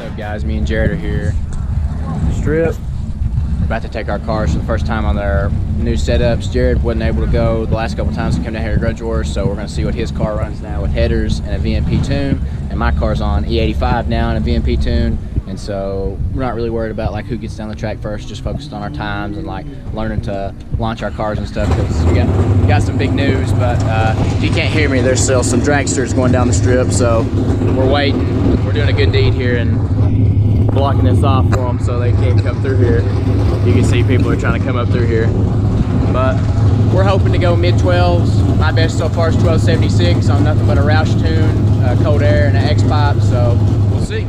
What's up, guys? Me and Jared are here. Strip. We're about to take our cars for the first time on their new setups. Jared wasn't able to go the last couple times to come down here to Grudge Wars, so we're going to see what his car runs now with headers and a VMP tune. And my car's on E85 now and a VMP tune. And so we're not really worried about like who gets down the track first, just focused on our times and like learning to launch our cars and stuff, because we got some big news. But if you can't hear me, there's still some dragsters going down the strip, so we're waiting. We're doing a good deed here and blocking this off for them so they can't come through here. You can see people are trying to come up through here, but we're hoping to go mid-12s. My best so far is 1276 on nothing but a Roush tune, cold air, and an X-pipe, so we'll see.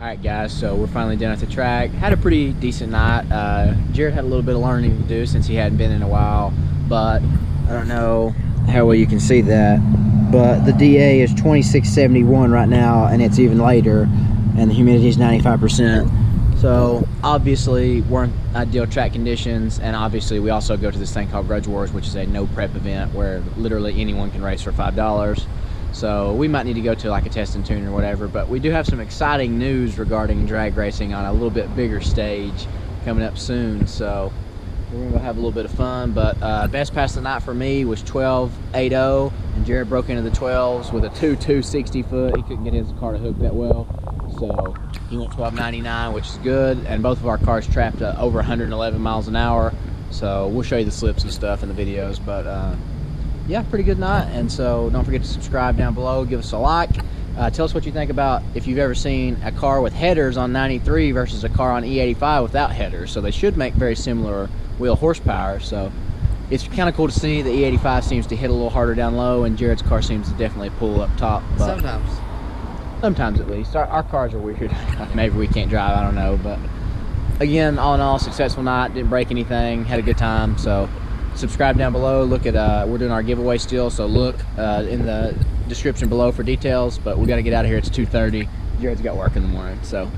Alright guys, so we're finally down at the track. Had a pretty decent night. Jared had a little bit of learning to do since he hadn't been in a while, but I don't know how well you can see that, but the DA is 2671 right now, and it's even later, and the humidity is 95%. So obviously we're in ideal track conditions, and obviously we also go to this thing called Grudge Wars, which is a no prep event where literally anyone can race for $5. So we might need to go to like a test and tune or whatever, but we do have some exciting news regarding drag racing on a little bit bigger stage coming up soon. So we're gonna go have a little bit of fun. But best pass of the night for me was 12.80, and Jared broke into the 12s with a 2.60 foot. He couldn't get his car to hook that well, so he went 12.99, which is good. And both of our cars trapped over 111 miles an hour. So we'll show you the slips and stuff in the videos. But yeah, pretty good night. And so don't forget to subscribe down below, give us a like. Tell us what you think about if you've ever seen a car with headers on 93 versus a car on E85 without headers. So they should make very similar wheel horsepower. So it's kind of cool to see. The E85 seems to hit a little harder down low, and Jared's car seems to definitely pull up top. But sometimes at least. Our cars are weird. Maybe we can't drive, I don't know. But again, all in all, successful night. Didn't break anything, had a good time. So subscribe down below. Look at we're doing our giveaway still, so look in the description below for details. But we got to get out of here. It's 2:30. Jared's got work in the morning, so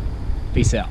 peace out.